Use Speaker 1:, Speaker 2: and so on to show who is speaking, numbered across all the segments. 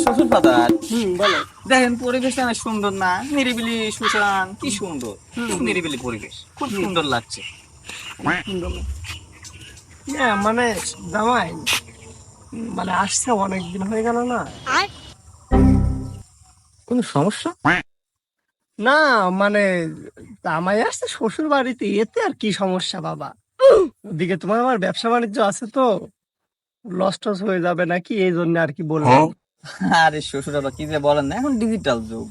Speaker 1: শ্বশুর ফাদার
Speaker 2: বলো।
Speaker 1: দেখেন পরিবেশটা অনেক সুন্দর না, নিরিবিলি সুশান, কি সুন্দর, খুব নিরিবিলি পরিবেশ, খুব সুন্দর লাগছে।
Speaker 2: সুন্দর না? মানে জামাই মানে আসছে অনেকদিন হয়ে গেল না।
Speaker 1: কোন সমস্যা?
Speaker 2: না মানে জামাই আসছে শ্বশুর বাড়িতে, এতে আর কি সমস্যা বাবা? ওদিকে তোমার আমার ব্যবসা বাণিজ্য আছে তো, লস টস হয়ে যাবে নাকি, এই জন্য আর কি বললাম।
Speaker 1: আরে শ্বশুর বাবা কি যে বলেন না, এখন ডিজিটাল যুগ,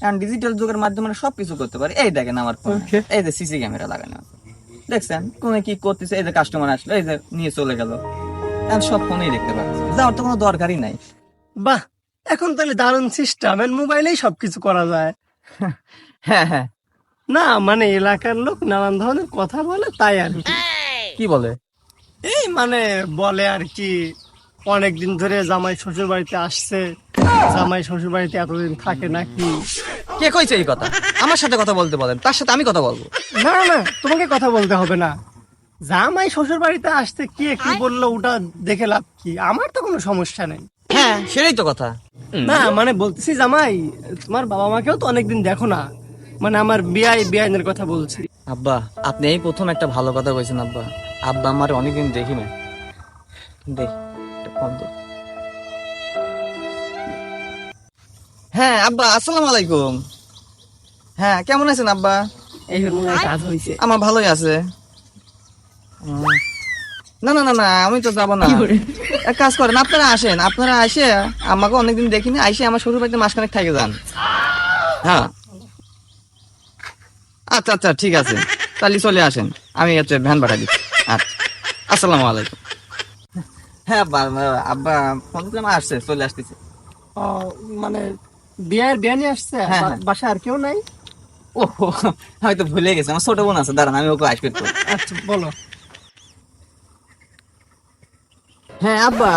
Speaker 1: এখন ডিজিটাল যুগের মাধ্যমে আমরা সবকিছু করতে পারি। এই দেখেন আমার ফোনে
Speaker 2: Okay.
Speaker 1: এই যে সিসি ক্যামেরা লাগানো আছে, দেখছেন কোনে কি করতেছে, এই যে কাস্টমার আসলো, এই যে নিয়ে চলে গেল, এখন সব ফোনেই দেখতে পাচ্ছি, যাওয়ার তো কোনো দরকারই নাই।
Speaker 2: বাহ, এখন তাহলে দারুণ সিস্টেম, মোবাইলেই সবকিছু করা যায়।
Speaker 1: হ্যাঁ হ্যাঁ।
Speaker 2: না মানে এলাকার লোক নানান ধরনের কথা বলে, তাই আর কি।
Speaker 1: কি বলে?
Speaker 2: এই মানে বলে আর কি, অনেকদিন ধরে জামাই শ্বশুর বাড়িতে আসছে, জামাই শ্বশুর বাড়িতে এতদিন থাকে নাকি।
Speaker 1: কে কইছে এই কথা? আমার সাথে কথা বলতে বলেন, তার সাথে আমি কথা বলবো।
Speaker 2: না না, তোমাকে কথা বলতে হবে না। জামাই শ্বশুর বাড়িতে আসতে কে কি বললো ওটা দেখে লাভ কি, আমার তো কোনো সমস্যা নেই।
Speaker 1: হ্যাঁ সেটাই তো কথা।
Speaker 2: না মানে বলতেছি জামাই, তোমার বাবা মাকেও তো অনেকদিন দেখো না, মানে আমার বিয়াইনের কথা বলছি।
Speaker 1: আব্বা আপনি এই প্রথম একটা ভালো কথা কইছেন আব্বা। আব্বা আমার অনেকদিন দেখি না, দেখ একটা ফোন দে। হ্যাঁ আব্বা, আসসালামু আলাইকুম। হ্যাঁ কেমন আছেন আব্বা?
Speaker 2: এই মনে হয় কাজ হয়েছে।
Speaker 1: আমার ভালোই আছে। না না না না, আমি তো যাবো না। এক কাজ করেন, আপনারা আসেন, আপনারা আসে আমাকে অনেকদিন দেখিনি, আইসে আমার শ্বশুর বাড়িতে মাসখানেক থেকে যান। হ্যাঁ আচ্ছা আচ্ছা ঠিক আছে, তাহলে চলে আসেন, আমি হচ্ছে ভ্যান পাঠা দিচ্ছি। আচ্ছা আসসালামু আলাইকুম। হ্যাঁ আব্বা, আব্বা ফোন দিলাম, আসছে, চলে আসতেছে।
Speaker 2: ও, মানে বিয়ানি আসছে,
Speaker 1: হ্যাঁ, হ্যাঁ।
Speaker 2: বাসায় আর কেউ নাই?
Speaker 1: ও হয়তো ভুলে গেছি, আমার ছোট বোন আছে, দাঁড়ান আমি ওকে আসবে তো।
Speaker 2: আচ্ছা বলো।
Speaker 1: হ্যাঁ আব্বা,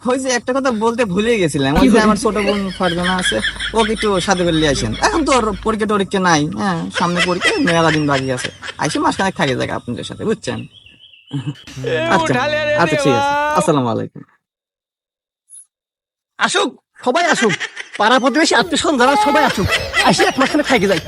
Speaker 1: ওই যে একটা কথা বলতে ভুলে গেছিলাম, ওই যে আমার ছোট বোন ফারজানা আছে, ওকে একটু সাথে করে নিয়ে আসেন। এখন তো ওর পরীক্ষা টরীক্ষা নাই, হ্যাঁ সামনে পরীক্ষা, মেলা দিন বাকি আছে, আইসে মাসখানেক থাকে যাক আপনাদের সাথে, বুঝছেন? আচ্ছা আচ্ছা ঠিক আছে, আসসালামু আলাইকুম।
Speaker 2: আসুক, সবাই আসুক, পাড়া প্রতিবেশী আত্মীয় স্বজন যারা সবাই আসুক, আসলে এক মাসখানে খাইকে যাই।